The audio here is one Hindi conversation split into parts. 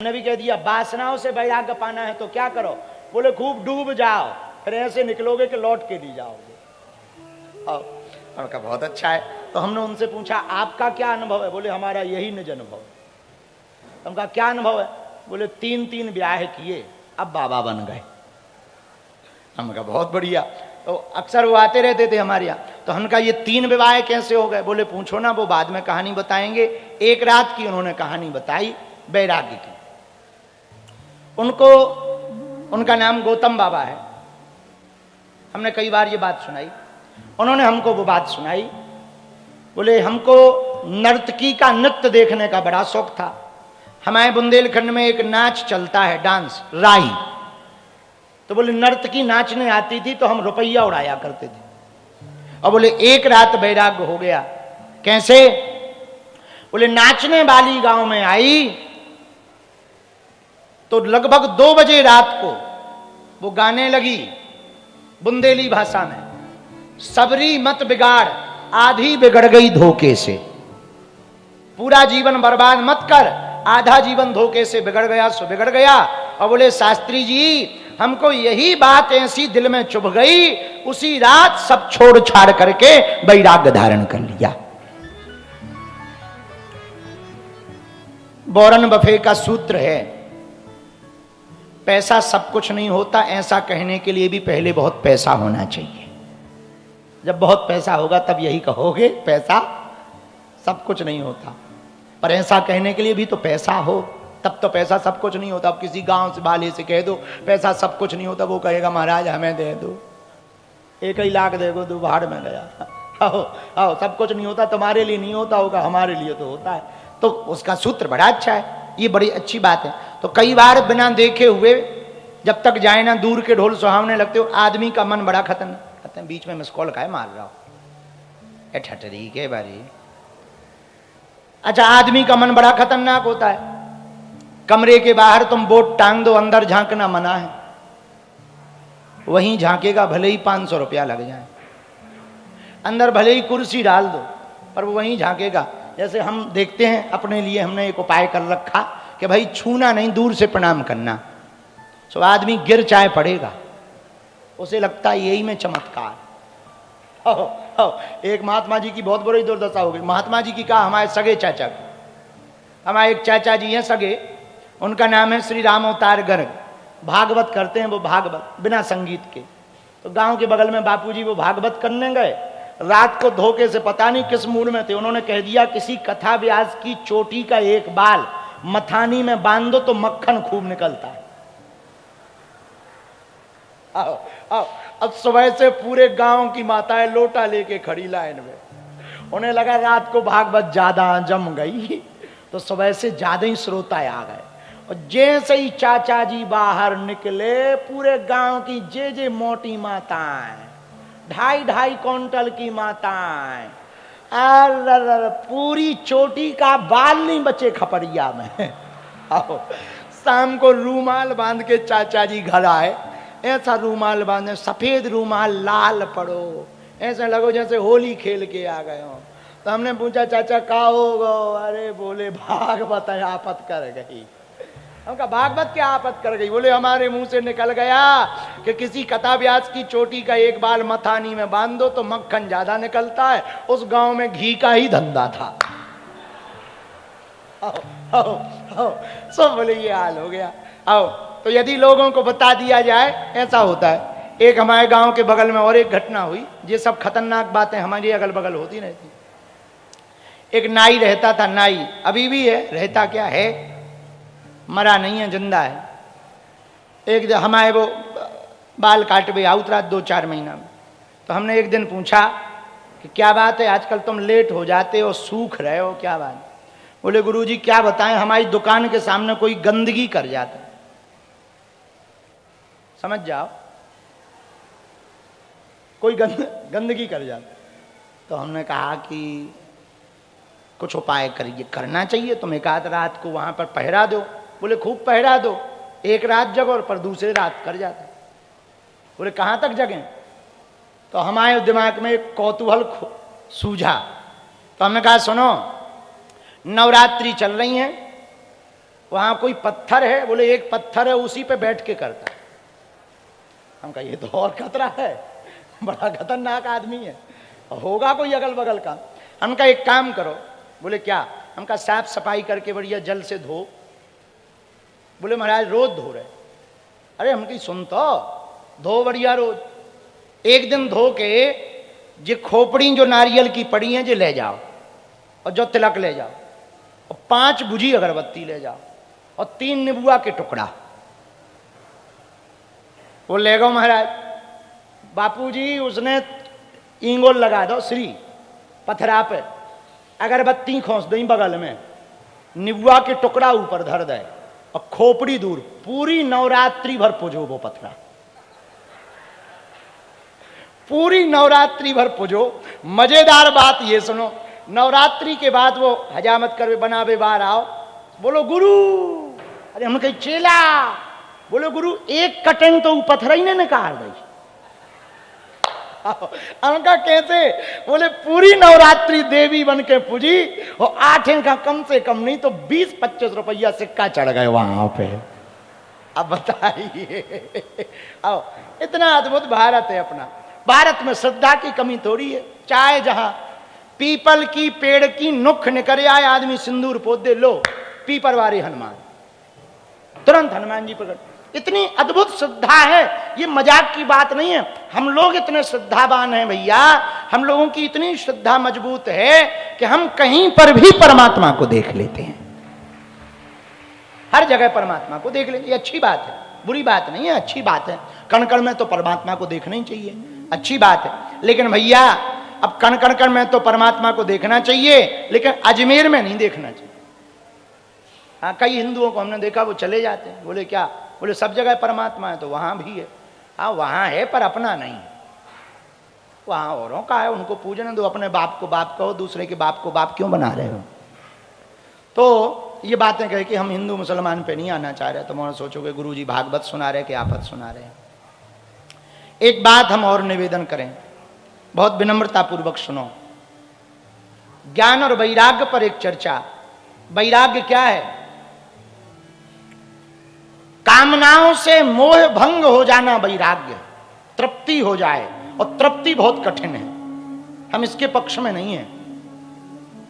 ने भी कह दिया वासनाओं से वैराग्य पाना है तो क्या करो, बोले खूब डूब जाओ, फिर ऐसे निकलोगे कि लौट के नहीं जाओगे। और कहा बहुत अच्छा है। तो हमने उनसे पूछा आपका क्या अनुभव है, बोले हमारा यही निज अनुभव है। उनका क्या अनुभव है, बोले 3 ब्याह किए अब बाबा बन गए। हमने कहा बहुत बढ़िया। तो अक्सर वो आते रहते थे हमारे यहाँ, तो हमने कहा ये 3 विवाह कैसे हो गए, बोले पूछो ना, वो बाद में कहानी बताएंगे। एक रात की उन्होंने कहानी बताई वैराग्य की। उनको, उनका नाम गौतम बाबा है। हमने कई बार ये बात सुनाई, उन्होंने हमको वो बात सुनाई। बोले हमको नर्तकी का नृत्य देखने का बड़ा शौक था। हमारे बुंदेलखंड में एक नाच चलता है, डांस राई। तो बोले नर्तकी नाचने आती थी तो हम रुपया उड़ाया करते थे। और बोले एक रात वैराग्य हो गया। कैसे, बोले नाचने वाली गांव में आई तो लगभग 2 बजे रात को वो गाने लगी बुंदेली भाषा में, सबरी मत बिगाड़ आधी बिगड़ गई धोखे से, पूरा जीवन बर्बाद मत कर, आधा जीवन धोखे से बिगड़ गया सो बिगड़ गया। और बोले शास्त्री जी हमको यही बात ऐसी दिल में चुभ गई, उसी रात सब छोड़ छाड़ करके वैराग्य धारण कर लिया। वॉरेन बफे का सूत्र है, पैसा सब कुछ नहीं होता, ऐसा कहने के लिए भी पहले बहुत पैसा होना चाहिए। जब बहुत पैसा होगा तब यही कहोगे पैसा सब कुछ नहीं होता, पर ऐसा कहने के लिए भी तो पैसा हो, तब तो पैसा सब कुछ नहीं होता। अब किसी गांव से वाले से कह दो पैसा सब कुछ नहीं होता, वो कहेगा महाराज हमें दे दो, 1 ही लाख दे दो, बाहर में गया। आओ आओ, सब कुछ नहीं होता, तुम्हारे लिए नहीं होता होगा, हमारे लिए तो होता है। तो उसका सूत्र बड़ा अच्छा है, ये बड़ी अच्छी बात है। तो कई बार बिना देखे हुए जब तक जाए ना दूर के ढोल सुहावने लगते हो, आदमी का मन बड़ा खतरनाक। कहते हैं बीच में मिस कॉल काहे मार रहा हो, ए ठटरी के बारी। अच्छा, आदमी का मन बड़ा खतरनाक होता है। कमरे के बाहर तुम बोर्ड टांग दो, अंदर झांकना मना है, वहीं झांकेगा भले ही 500 रुपया लग जाए। अंदर भले ही कुर्सी डाल दो पर वो वहीं झांकेगा। जैसे हम देखते हैं अपने लिए हमने एक उपाय कर रखा कि भाई छूना नहीं, दूर से प्रणाम करना। सो आदमी गिर चाहे पड़ेगा, उसे लगता है यही में चमत्कार। एक महात्मा जी की बहुत बड़ी दुर्दशा हो गई। महात्मा जी की कहा हमारे सगे चाचा को, हमारे एक चाचा जी हैं सगे, उनका नाम है श्री राम अवतार गर्ग, भागवत करते हैं वो, भागवत बिना संगीत के। तो गांव के बगल में बापूजी वो भागवत करने गए, रात को धोखे से पता नहीं किस मूड में थे, उन्होंने कह दिया किसी कथा व्यास की चोटी का एक बाल मथानी में बांध दो तो मक्खन खूब निकलता है। आओ आओ, अब सुबह से पूरे गांव की माताएं लोटा लेके खड़ी लाइन में। उन्हें लगा रात को भागवत ज्यादा जम गई तो सुबह से ज्यादा ही श्रोता आ गए। और जैसे ही चाचा जी बाहर निकले, पूरे गांव की जे मोटी माताएं, 2.5 क्विंटल की माताएं, अरे पूरी चोटी का बाल नहीं बचे खपड़िया में। आओ, शाम को रूमाल बांध के चाचा जी घर आए, ऐसा रूमाल बांधे, सफेद रूमाल लाल पड़ो, ऐसे लगो जैसे होली खेल के आ गए हो। तो हमने पूछा चाचा का होगा, अरे बोले भागवत आपत कर गई। हमका भागवत क्या आपत कर गई, बोले हमारे मुंह से निकल गया कि किसी कथा व्यास की चोटी का एक बाल मथानी में बांध दो तो मक्खन ज्यादा निकलता है। उस गांव में घी का ही धंधा था। आओ आओ आओ, सब बोले ये हाल हो गया। आओ, तो यदि लोगों को बता दिया जाए ऐसा होता है। एक हमारे गांव के बगल में और एक घटना हुई, ये सब खतरनाक बातें हमारी अगल बगल होती रहती। एक नाई रहता था, नाई अभी भी है, रहता क्या है, मरा नहीं है, जिंदा है। एक हमारे वो बाल काटवे उतरा 2-4 महीना में। तो हमने एक दिन पूछा कि क्या बात है आजकल तुम लेट हो जाते हो, सूख रहे हो, क्या बात। बोले गुरुजी क्या बताएं, हमारी दुकान के सामने कोई गंदगी कर जाता है, समझ जाओ, कोई गंदगी कर जाता। तो हमने कहा कि कुछ उपाय करिए, करना चाहिए, तुम एक आध रात को वहां पर पहरा दो। बोले खूब पहरा दो, एक रात जगो पर दूसरी रात कर जाता। बोले कहाँ तक जगें। तो हमारे दिमाग में एक कौतूहल सूझा। तो हमने कहा सुनो, नवरात्रि चल रही हैं, वहां कोई पत्थर है? बोले एक पत्थर है, उसी पे बैठ के करता है। हम कहा ये तो और खतरा है, बड़ा खतरनाक आदमी है, होगा कोई अगल बगल का। हम कहा एक काम करो। बोले क्या? हम कहा साफ सफाई करके बढ़िया जल से धो। बोले महाराज रोज धो रहे। अरे हम कहीं सुन तो, धो बढ़िया रोज। एक दिन धो के जे खोपड़ी जो नारियल की पड़ी है जे ले जाओ, और जो तिलक ले जाओ, और 5 बुझी अगरबत्ती ले जाओ, और 3 नींबुआ के टुकड़ा। वो ले गो महाराज। बापूजी उसने इंगोल लगा दो श्री पथरा पे, अगरबत्ती खोस दई बगल में, निबुआ के टुकड़ा ऊपर धर दे, और खोपड़ी दूर। पूरी नवरात्रि भर पूजो वो पथरा, पूरी नवरात्रि भर पूजो। मजेदार बात ये सुनो, नवरात्रि के बाद वो हजामत कर बनावे बाहर आओ। बोलो गुरु। अरे हम कहीं चेला। बोलो गुरु एक कटन तो पत्थर ही ने निकाल दी। उनका कैसे? बोले पूरी नवरात्रि देवी बन के पूजी, और 8 का कम से कम नहीं तो 20-25 रुपया सिक्का चढ़ गए वहां पे। अब बताइए, आओ इतना अद्भुत भारत है अपना। भारत में श्रद्धा की कमी थोड़ी है। चाहे जहां पीपल की पेड़ की नुख निकल आए, आदमी सिंदूर पोत दे, लो पीपर वारे हनुमान, तुरंत हनुमान जी प्रकट। इतनी अद्भुत श्रद्धा है, ये मजाक की बात नहीं है। हम लोग इतने श्रद्धावान हैं भैया, हम लोगों की इतनी श्रद्धा मजबूत है कि हम कहीं पर भी परमात्मा को देख लेते हैं। हर जगह परमात्मा को देख लेते। ये अच्छी बात है, बुरी बात नहीं है, अच्छी बात है। कण कण में तो परमात्मा को देखना ही चाहिए, अच्छी बात है। लेकिन भैया अब कण कण में तो परमात्मा को देखना चाहिए, लेकिन अजमेर में नहीं देखना चाहिए। हाँ, कई हिंदुओं को हमने देखा वो चले जाते हैं। बोले क्या? बोले सब जगह परमात्मा है तो वहां भी है। हाँ वहां है पर अपना नहीं, वहां औरों का है, उनको पूजने दो। अपने बाप को बाप कहो, दूसरे के बाप को बाप क्यों बना रहे हो? तो ये बातें कहे कि हम हिंदू मुसलमान पे नहीं आना चाह रहे, तो मैं सोचोगे गुरु जी भागवत सुना रहे कि आपत सुना रहे हैं। एक बात हम और निवेदन करें, बहुत विनम्रता पूर्वक सुनो। ज्ञान और वैराग्य पर एक चर्चा। वैराग्य क्या है? कामनाओं से मोह भंग हो जाना वैराग्य, तृप्ति हो जाए। और तृप्ति बहुत कठिन है, हम इसके पक्ष में नहीं है।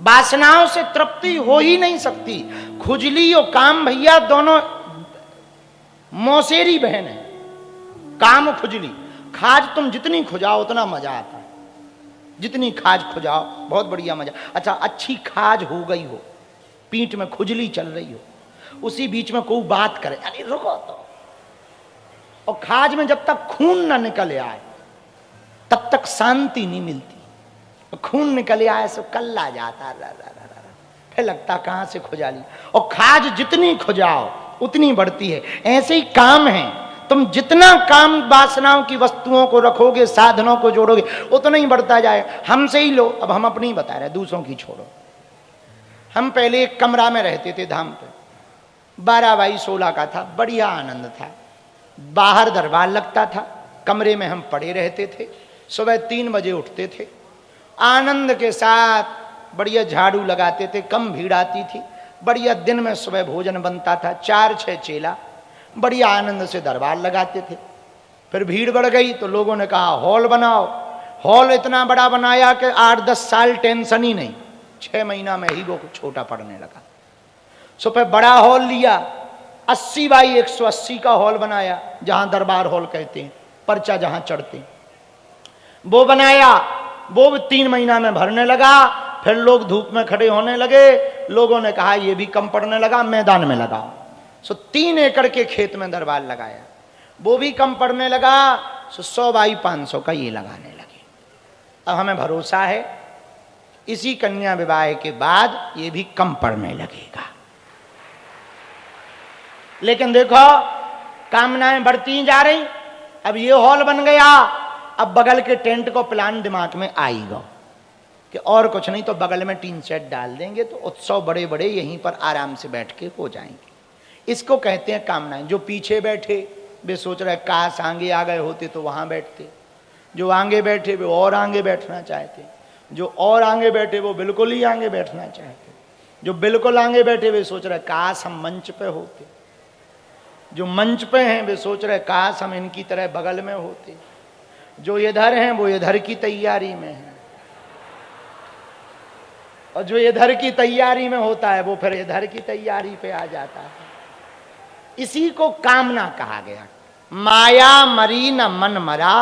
वासनाओं से तृप्ति हो ही नहीं सकती। खुजली और काम भैया दोनों मौसेरी बहन है। काम खुजली, खाज तुम जितनी खुजाओ उतना मजा आता है। जितनी खाज खुजाओ बहुत बढ़िया मजा। अच्छा अच्छी खाज हो गई हो, पीठ में खुजली चल रही हो, उसी बीच में कोई बात करे, अरे रुको तो। और खाज में जब तक खून ना निकल आए तब तक शांति नहीं मिलती। खून निकल आए सो कल्ला जाता, फिर लगता कहां से खुजाली। और खाज जितनी खुजाओ उतनी बढ़ती है। ऐसे ही काम है, तुम जितना काम वासनाओं की वस्तुओं को रखोगे, साधनों को जोड़ोगे, उतना ही बढ़ता जाएगा। हमसे ही लो, अब हम अपनी बता रहे, दूसरों की छोड़ो। हम पहले एक कमरा में रहते थे धाम पे, 12x16 का था, बढ़िया आनंद था। बाहर दरबार लगता था, कमरे में हम पड़े रहते थे, सुबह 3 बजे उठते थे, आनंद के साथ बढ़िया झाड़ू लगाते थे, कम भीड़ आती थी, बढ़िया दिन में सुबह भोजन बनता था, 4-6 चेला बढ़िया आनंद से दरबार लगाते थे। फिर भीड़ बढ़ गई तो लोगों ने कहा हॉल बनाओ। हॉल इतना बड़ा बनाया कि 8-10 साल टेंशन ही नहीं, 6 महीना में ही वो छोटा पड़ने लगा। सो फिर बड़ा हॉल लिया, 80x180 का हॉल बनाया, जहां दरबार हॉल कहते हैं, पर्चा जहां चढ़ते हैं, वो बनाया। वो भी 3 महीना में भरने लगा। फिर लोग धूप में खड़े होने लगे, लोगों ने कहा ये भी कम पड़ने लगा, मैदान में लगाओ। सो 3 एकड़ के खेत में दरबार लगाया, वो भी कम पड़ने लगा। सो 100x500 का ये लगाने लगे। अब हमें भरोसा है इसी कन्या विवाह के बाद ये भी कम पड़ने लगेगा। लेकिन देखो कामनाएं बढ़ती जा रही। अब ये हॉल बन गया, अब बगल के टेंट को प्लान दिमाग में आएगा कि और कुछ नहीं तो बगल में टीन सेट डाल देंगे तो उत्सव बड़े बड़े यहीं पर आराम से बैठ के हो जाएंगे। इसको कहते हैं कामनाएं। जो पीछे बैठे वे सोच रहे काश आगे आ गए होते तो वहां बैठते, जो आगे बैठे वे और आगे बैठना चाहते, जो और आगे बैठे वो बिल्कुल ही आगे बैठना चाहते। जो बिल्कुल आगे बैठे वे सोच रहे काश हम मंच पे होते, जो मंच पे हैं वे सोच रहे काश हम इनकी तरह बगल में होते, जो इधर हैं वो इधर की तैयारी में हैं, और जो इधर की तैयारी में होता है वो फिर इधर की तैयारी पे आ जाता है। इसी को कामना कहा गया। माया मरी न मन मरा,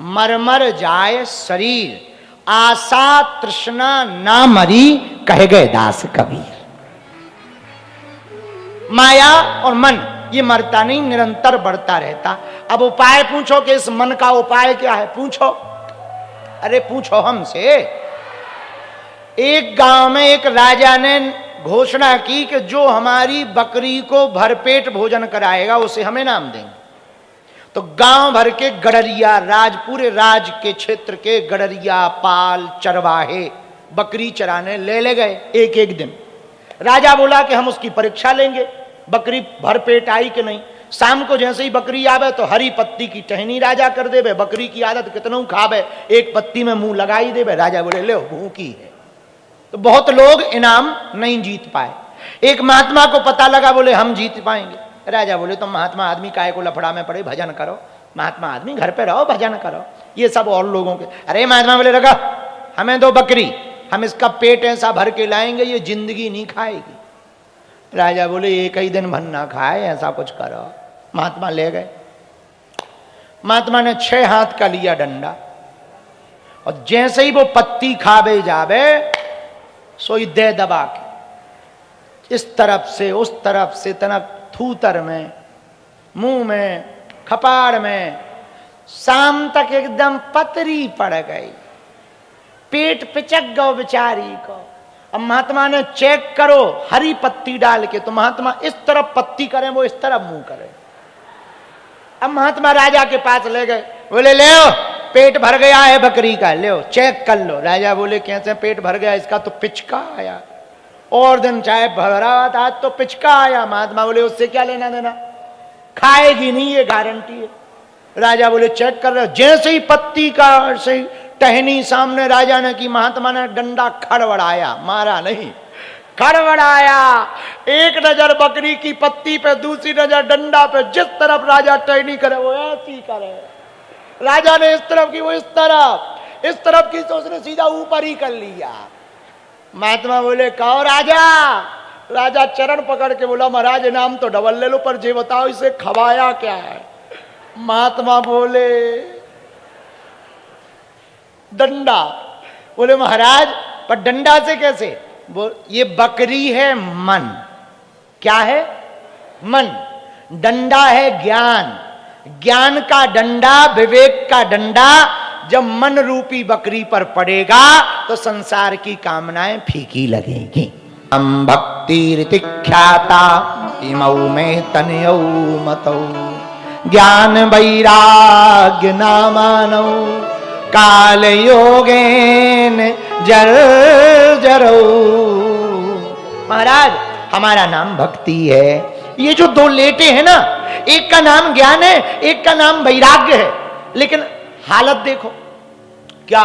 मरमर जाए शरीर, आशा तृष्णा ना मरी, कह गए दास कबीर। माया और मन ये मरता नहीं, निरंतर बढ़ता रहता। अब उपाय पूछो कि इस मन का उपाय क्या है, पूछो, अरे पूछो हमसे। एक गांव में एक राजा ने घोषणा की कि जो हमारी बकरी को भरपेट भोजन कराएगा उसे हमें इनाम देंगे। तो गांव भर के गडरिया, पूरे राज के क्षेत्र के गडरिया, पाल, चरवाहे बकरी चराने ले गए एक एक दिन। राजा बोला कि हम उसकी परीक्षा लेंगे, बकरी भरपेट आई कि नहीं। शाम को जैसे ही बकरी आवे तो हरी पत्ती की टहनी राजा कर देवे। बकरी की आदत कितनों खावे, एक पत्ती में मुंह लगाई देवे। राजा बोले ले भूखी है। तो बहुत लोग इनाम नहीं जीत पाए। एक महात्मा को पता लगा, बोले हम जीत पाएंगे। राजा बोले तो महात्मा आदमी काहे को लफड़ा में पड़े, भजन करो। महात्मा आदमी घर पे रहो, भजन करो। ये सब और लोगों के। अरे महात्मा बोले रखा, हमें दो बकरी, हम इसका पेट ऐसा भर के लाएंगे ये जिंदगी नहीं खाएगी। राजा बोले एक ही दिन भर ना खाए, ऐसा कुछ करो। महात्मा ले गए। महात्मा ने 6 हाथ का लिया डंडा, और जैसे ही वो पत्ती खावे जावे सोई दे दबा के इस तरफ से उस तरफ से तनक थूतर में, मुंह में, खपाड़ में, शाम तक एकदम पतरी पड़ गई। पेट पिचक गो बेचारी को। अब महात्मा ने चेक करो हरी पत्ती डाल के, तो महात्मा इस तरफ पत्ती करें, वो इस तरफ मुंह करें। अब महात्मा राजा के पास ले गए, बोले ले पेट भर गया है बकरी का, ले चेक कर लो। राजा बोले कैसे पेट भर गया, इसका तो पिचका आया। और दिन चाहे भरा था, आज तो पिचका आया। महात्मा बोले उससे क्या लेना देना, खाएगी नहीं ये गारंटी है। राजा बोले चेक कर रहे हो। जैसे ही पत्ती का से टहनी सामने राजा ने की, महात्मा ने डंडा खड़बड़ाया, मारा नहीं, खड़बड़ाया। एक नजर बकरी की पत्ती पे, दूसरी नजर डंडा पे। जिस तरफ राजा टहनी करे वो ऐसी करे। राजा ने इस तरफ की, वो इस तरफ की, तो उसने सीधा ऊपर ही कर लिया। महात्मा बोले कहो राजा। राजा चरण पकड़ के बोला महाराज इनाम तो डबल ले लो, पर जे बताओ इसे खवाया क्या है। महात्मा बोले डंडा। बोले महाराज पर डंडा से कैसे, ये बकरी है मन। क्या है, मन। डंडा है ज्ञान, ज्ञान का डंडा, विवेक का डंडा जब मन रूपी बकरी पर पड़ेगा तो संसार की कामनाएं फीकी लगेगी। हम भक्ति ख्याता इमौ में तनयौ मतौ, ज्ञान वैराग्य नामानौ, काल योगेन जर जरौ। महाराज हमारा नाम भक्ति है। ये जो दो लेटे हैं ना, एक का नाम ज्ञान है, एक का नाम वैराग्य है, लेकिन हालत देखो क्या।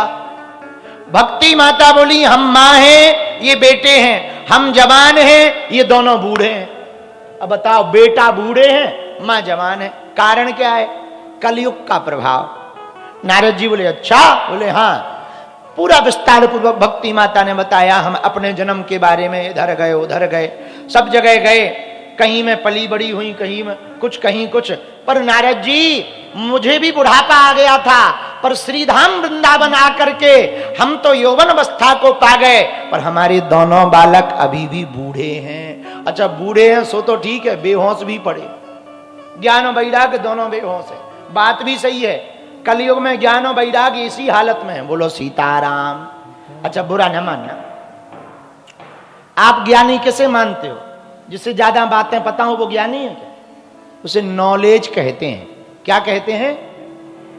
भक्ति माता बोली हम मां हैं, ये बेटे हैं। हम जवान हैं, ये दोनों बूढ़े हैं। अब बताओ, बेटा बूढ़े हैं, मां जवान है। कारण क्या है, कलयुग का प्रभाव। नारद जी बोले अच्छा, बोले हाँ। पूरा विस्तार पूर्वक भक्ति माता ने बताया। हम अपने जन्म के बारे में इधर गए उधर गए, सब जगह गए। कहीं में पली बड़ी हुई, कहीं में कुछ, कहीं कुछ। पर नारद जी मुझे भी बुढ़ापा आ गया था, पर श्रीधाम वृंदावन आकर के हम तो यौवन अवस्था को पा गए, पर हमारे दोनों बालक अभी भी बूढ़े हैं। अच्छा बूढ़े हैं सो तो ठीक है, बेहोश भी पड़े। ज्ञान और वैराग्य दोनों बेहोश है, बात भी सही है। कलयुग में ज्ञान और वैराग्य इसी हालत में है। बोलो सीताराम। अच्छा बुरा न मानना, आप ज्ञानी किसे मानते हो? जिससे ज्यादा बातें पता हो वो ज्ञानी है क्या? उसे नॉलेज कहते हैं। क्या कहते हैं?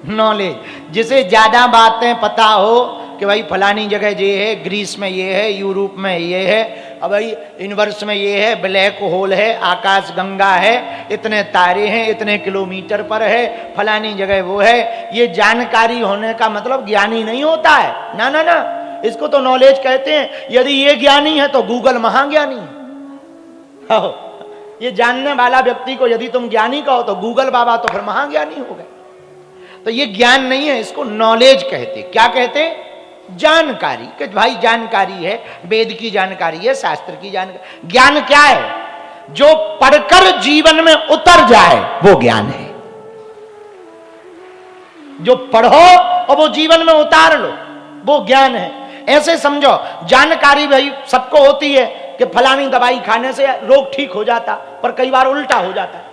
नॉलेज। जिसे ज्यादा बातें पता हो कि भाई फलानी जगह ये है, ग्रीस में ये है, यूरोप में ये है, अब भाई यूनिवर्स में ये है, ब्लैक होल है, आकाश गंगा है, इतने तारे हैं, इतने किलोमीटर पर है, फलानी जगह वो है। ये जानकारी होने का मतलब ज्ञानी नहीं होता है। ना ना ना, इसको तो नॉलेज कहते हैं। यदि ये ज्ञानी है तो गूगल महाज्ञानी है। ये जानने वाला व्यक्ति को यदि तुम ज्ञानी कहो तो गूगल बाबा तो फिर महाज्ञानी हो गए। तो ये ज्ञान नहीं है, इसको नॉलेज कहते। क्या कहते? जानकारी। कि भाई जानकारी है, वेद की जानकारी है, शास्त्र की जानकारी। ज्ञान क्या है? जो पढ़कर जीवन में उतर जाए वो ज्ञान है। जो पढ़ो और वो जीवन में उतार लो वो ज्ञान है। ऐसे समझो, जानकारी भाई सबको होती है कि फलानी दवाई खाने से रोग ठीक हो जाता, पर कई बार उल्टा हो जाता है।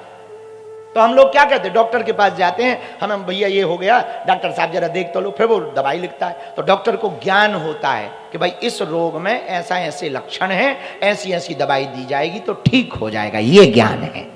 तो हम लोग क्या कहते हैं? डॉक्टर के पास जाते हैं, हमें भैया ये हो गया, डॉक्टर साहब जरा देख तो लो, फिर वो दवाई लिखता है। तो डॉक्टर को ज्ञान होता है कि भाई इस रोग में ऐसा ऐसे लक्षण है, ऐसी ऐसी दवाई दी जाएगी तो ठीक हो जाएगा। ये ज्ञान है।